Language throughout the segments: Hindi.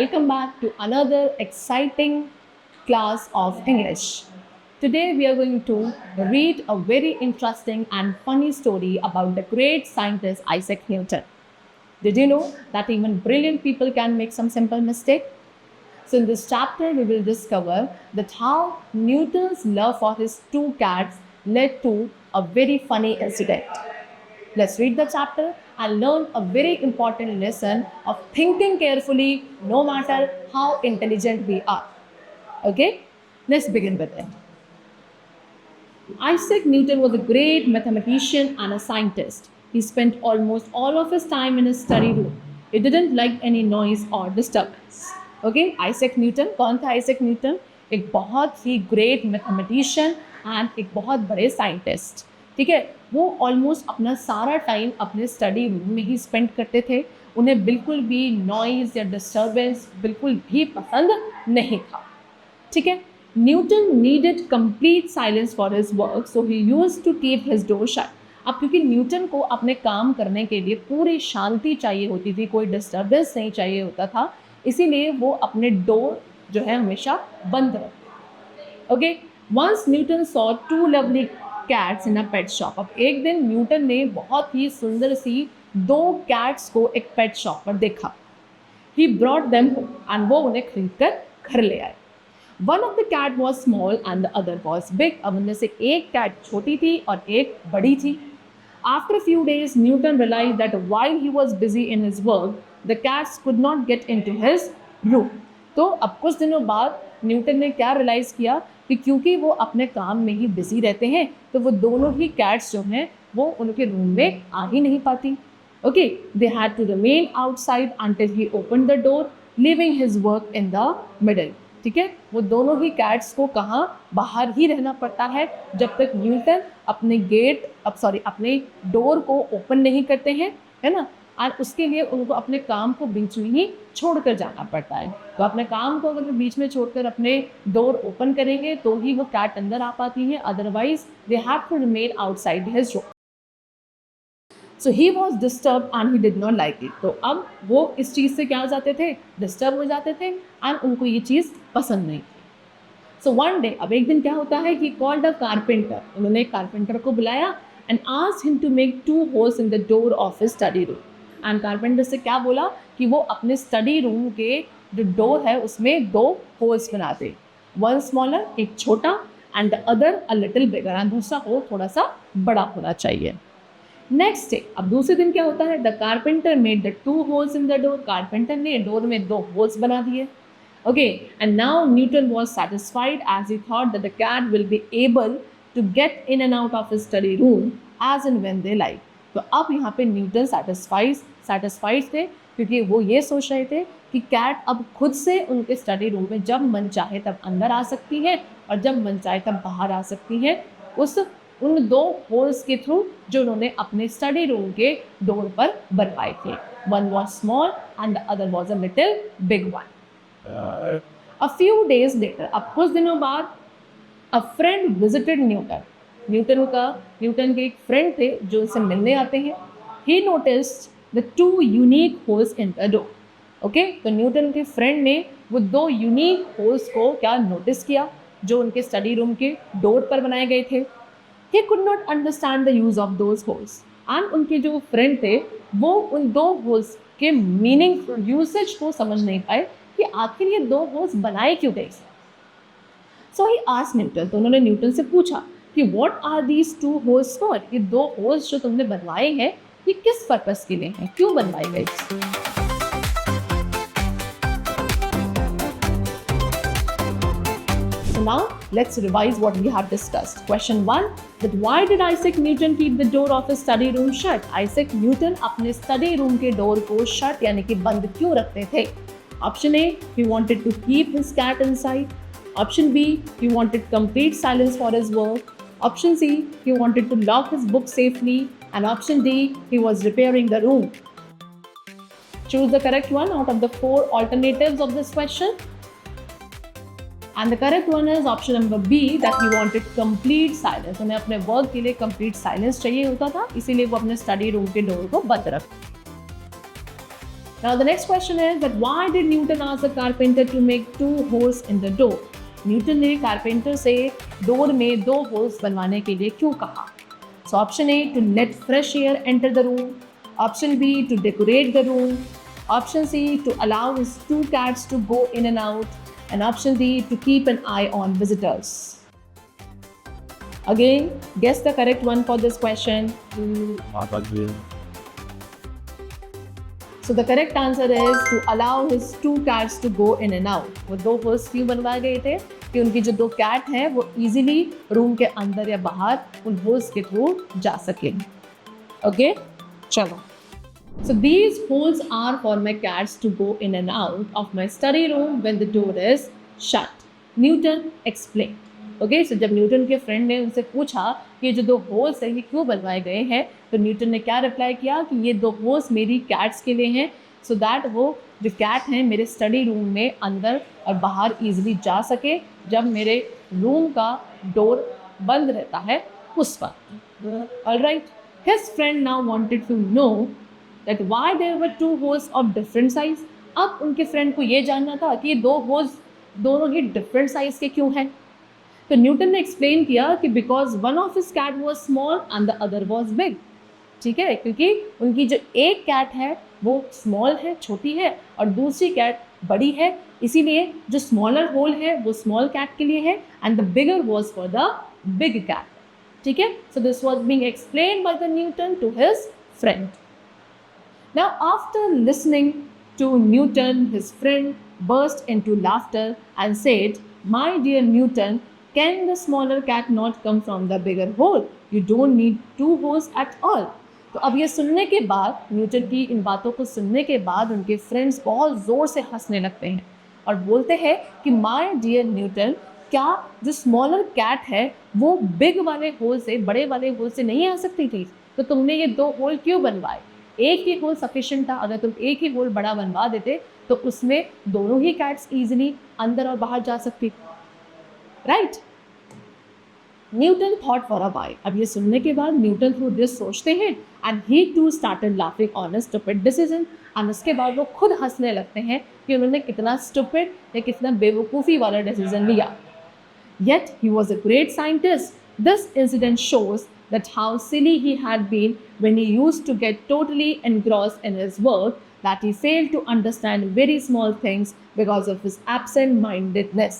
welcome back to another exciting class of English. Today we are going to read a very interesting and funny story about the great scientist Isaac Newton. Did you know that even brilliant people can make some simple mistake? So in this chapter we will discover that how Newton's love for his two cats led to a very funny incident. Let's read the chapter and learn a very important lesson of thinking carefully no matter how intelligent we are. Okay, let's begin with it. Isaac Newton was a great mathematician and a scientist. He spent almost all of his time in his study room. He didn't like any noise or disturbance. Okay, Isaac Newton, कौन था Isaac Newton? एक बहुत ही great mathematician and एक बहुत बड़े scientist. ठीक है, वो ऑलमोस्ट अपना सारा टाइम अपने स्टडी रूम में ही स्पेंड करते थे. उन्हें बिल्कुल भी नॉइज़ या डिस्टर्बेंस बिल्कुल भी पसंद नहीं था. ठीक है, Newton needed complete silence for his work, so he used to keep his door shut. अब क्योंकि न्यूटन को अपने काम करने के लिए पूरी शांति चाहिए होती थी, कोई डिस्टर्बेंस नहीं चाहिए होता था, इसीलिए वो अपने डोर जो है हमेशा बंद रखते. Okay, once Newton saw two lovely cats in a pet shop. अब एक दिन न्यूटन ने बहुत ही सुंदर सी दो कैट्स को एक पेट शॉप पर देखा. He brought them home and वो उन्हें खरीद कर घर ले आए. One of the cat was small and the other was big. अब उनमें से एक कैट छोटी थी और एक बड़ी थी. After few days Newton realise that while he was busy in his work the cats could not get into his room. तो अब कुछ दिनों बाद न्यूटन ने क्या रियलाइज़ किया कि क्योंकि वो अपने काम में ही बिजी रहते हैं तो वो दोनों ही कैट्स जो हैं वो उनके रूम में आ ही नहीं पाती. Okay, they had to remain outside until he open the door leaving his work in the middle. ठीक है, वो दोनों ही कैट्स को कहाँ बाहर ही रहना पड़ता है जब तक न्यूटन अपने डोर को ओपन नहीं करते हैं, है ना. और उसके लिए उनको अपने काम को बीच में ही छोड़कर जाना पड़ता है. तो अपने काम को अगर बीच में छोड़कर अपने डोर ओपन करेंगे तो ही वो कैट अंदर आ पाती हैं, otherwise they have to remain outside his door. So he was disturb and he did not like it. तो अब वो इस चीज़ से क्या हो जाते थे, डिस्टर्ब हो जाते थे एंड उनको ये चीज़ पसंद नहीं थी. सो वन डे, अब एक दिन क्या होता है कि कॉल्ड अ कारपेंटर. उन्होंने एक कारपेंटर को बुलाया and asked him to make 2 holes in the door of his study room. And carpenter से क्या बोला कि वो अपने स्टडी रूम के जो डोर है उसमें 2 होल्स बना दे. वन स्मॉलर, एक छोटा, and the other a little bigger, and दूसरा होल थोड़ा सा बड़ा होना चाहिए. नेक्स्ट डे, अब दूसरे दिन क्या होता है, the carpenter made the 2 holes in the door. Carpenter ने डोर में 2 होल्स बना दिए. Okay, and now Newton was satisfied as he thought that the cat will be able to get in and out of his study room as and when they like. तो अब यहाँ पे न्यूटन सेटिस्फाइड थे क्योंकि वो ये सोच रहे थे कि कैट अब खुद से उनके स्टडी रूम में जब मन चाहे तब अंदर आ सकती है और जब मन चाहे तब बाहर आ सकती है उन 2 होल्स के थ्रू जो उन्होंने अपने स्टडी रूम के डोर पर बनवाए थे. One was small and the other was a little big one. A few days later, अब कुछ दिनों बाद, अ फ्रेंड विजिटेड न्यूटन. न्यूटन के एक फ्रेंड थे जो उनसे मिलने आते हैं. ही noticed the 2 unique holes in the door. Okay, तो न्यूटन के फ्रेंड ने वो 2 यूनिक होल्स को क्या नोटिस किया जो उनके स्टडी रूम के डोर पर बनाए गए थे. He could not understand the use of those holes. And उनके जो फ्रेंड थे वो उन 2 होल्स के मीनिंग यूसेज को समझ नहीं पाए कि आखिर ये 2 होल्स बनाए क्यों गए. सो ही आस्क्ड न्यूटन, तो उन्होंने न्यूटन से पूछा कि what are these 2 holes for. ये 2 होल्स जो तुमने बनवाए हैं ये किस पर्पस के लिए हैं, क्यों बनवाए गए. So now let's revise what we have discussed. Question 1, that why did Isaac Newton keep the door of his study room shut? Isaac Newton अपने study room के डोर को shut यानी कि बंद क्यों रखते थे. Option A, he wanted to keep his cat inside. Option B, he wanted complete silence for his work. Option C, he wanted to lock his book safely. And option D, he was repairing the room. Choose the correct one out of the 4 alternatives of this question. And the correct one is option number B, that he wanted complete silence. उन्हें अपने वर्क के लिए complete silence चाहिए होता था, इसीलिए वो अपने स्टडी रूम के डोर को बंद रखते. Now the next question is that why did Newton ask the carpenter to make 2 holes in the door? Newton ने कारपेंटर से डोर में 2 होल्स बनवाने के लिए क्यों कहा? So option A, to let fresh air enter the room. Option B, to decorate the room. Option C, to allow his 2 cats to go in and out. And option D, to keep an eye on visitors. Again, guess the correct one for this question. So the correct answer is to allow his 2 cats to go in and out. वो 2 होल्स क्यों बनवाए गए थे कि उनकी जो 2 कैट हैं वो इजीली रूम के अंदर या बाहर उन होल्स के थ्रू जा सकें. ओके, चलो. So these holes are for my cats to go in and out of my study room when the door is shut. Newton explained. Okay, so जब न्यूटन के फ्रेंड ने उनसे पूछा कि ये जो 2 होल्स हैं ये क्यों बनवाए गए हैं, तो न्यूटन ने क्या रिप्लाई किया कि ये 2 होल्स मेरी कैट्स के लिए हैं, सो दैट वो जो कैट हैं मेरे स्टडी रूम में अंदर और बाहर ईजिली जा सके जब मेरे रूम का डोर बंद रहता है उस पर. Alright, his friend now wanted to know that why there were 2 holes of different size. अब उनके फ्रेंड को ये जानना था कि ये 2 होल्स दोनों ही डिफरेंट साइज के क्यों हैं. तो न्यूटन ने एक्सप्लेन किया कि because one of his cat was small and the other was big. ठीक है, क्योंकि उनकी जो एक कैट है वो स्मॉल है, छोटी है, और दूसरी कैट बड़ी है, इसीलिए जो स्मॉलर होल है वो स्मॉल कैट के लिए है and the bigger was for the big cat. ठीक है, so this was being explain by the Newton to his friend. Now after listening to Newton, his friend burst into laughter and said, "My dear Newton, can the smaller cat not come from the bigger hole? You don't need 2 holes at all." तो अब ये सुनने के बाद, न्यूटन की इन बातों को सुनने के बाद उनके फ्रेंड्स बहुत ज़ोर से हंसने लगते हैं और बोलते हैं कि माय डियर न्यूटन, क्या जो स्मॉलर कैट है वो बिग वाले होल से, बड़े वाले होल से नहीं आ सकती थी? तो तुमने ये 2 होल क्यों बनवाए? एक ही होल सफिशिएंट था. अगर तुम एक ही होल बड़ा बनवा देते तो उसमें दोनों ही कैट्स ईजिली अंदर और बाहर जा सकती. Right. Newton thought for a while. अब ये सुनने के बाद न्यूटन थ्रू दिस सोचते हैं and he too started laughing on a stupid decision. एंड उसके बाद वो खुद हंसने लगते हैं कि उन्होंने कितना स्टूपिड या कितना बेवकूफ़ी वाला डिसीजन लिया. Yet he was a great scientist. This incident shows that how silly he had been when he used to get totally engrossed in his work that he failed to understand very small things because of his absent-mindedness.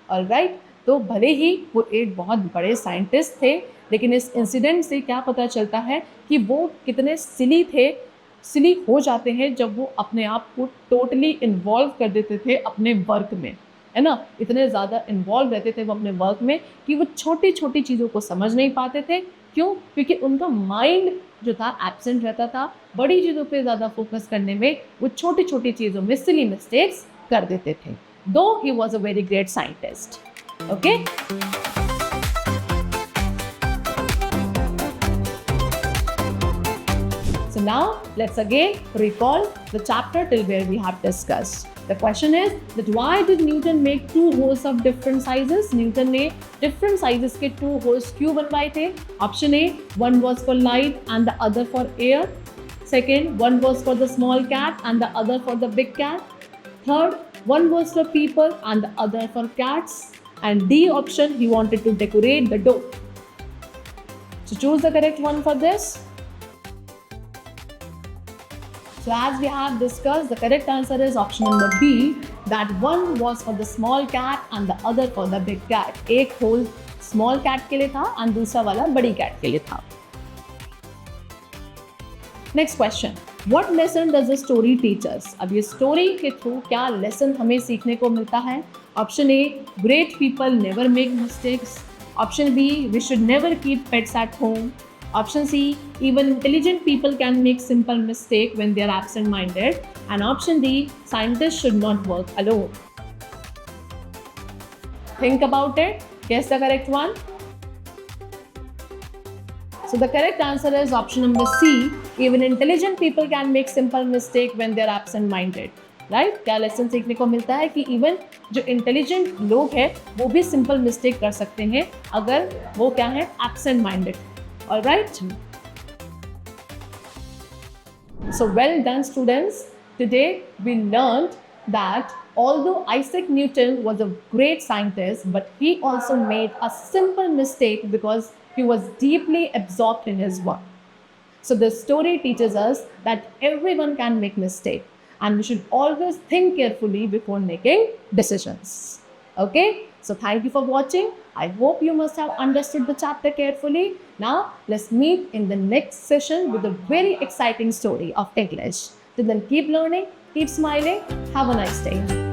Alright? तो भले ही वो एक बहुत बड़े साइंटिस्ट थे, लेकिन इस इंसिडेंट से क्या पता चलता है कि वो कितने सिली हो जाते हैं जब वो अपने आप को टोटली इन्वॉल्व कर देते थे अपने वर्क में, है ना. इतने ज़्यादा इन्वॉल्व रहते थे वो अपने वर्क में कि वो छोटी छोटी चीज़ों को समझ नहीं पाते थे. क्यों? क्योंकि उनका माइंड जो था एब्सेंट रहता था. बड़ी चीज़ों पे ज़्यादा फोकस करने में वो छोटी छोटी चीज़ों में सिली मिस्टेक्स कर देते थे. दो he was a very great scientist. Okay, so now let's again recall the chapter till where we have discussed. The question is that why did Newton make 2 holes of different sizes? Newton ने different sizes के 2 holes क्यों बनवाए थे? Option A, one was for light and the other for air. Second, one was for the small cat and the other for the big cat. Third, one was for people and the other for cats. And D option, he wanted to decorate the door. So choose the correct one for this. So as we have discussed, the correct answer is option number B, that one was for the small cat and the other for the big cat. एक होल small cat के लिए था और दूसरा वाला बड़ी cat के लिए था. Next question. What lesson does the story teach us? अब ये story के थ्रू क्या lesson हमें सीखने को मिलता है? Option A, great people never make mistakes. Option B, we should never keep pets at home. Option C, even intelligent people can make simple mistake when they are absent-minded. And option D, scientists should not work alone. Think about it. Guess the correct one. So the correct answer is option number C. Even intelligent people can make simple mistake when they are absent-minded. Right. क्या लेसन सीखने को मिलता है कि इवन जो इंटेलिजेंट लोग हैं वो भी सिंपल मिस्टेक कर सकते हैं अगर वो क्या है, absent minded. Alright. So well done students. Today we learned that although Isaac Newton was a great scientist, but he also made a simple mistake because he was deeply absorbed in his work. So the story teaches us that everyone can make mistakes and we should always think carefully before making decisions. Okay? So thank you for watching. I hope you must have understood the chapter carefully. Now let's meet in the next session with a very exciting story of English. Till then keep learning, keep smiling. Have a nice day.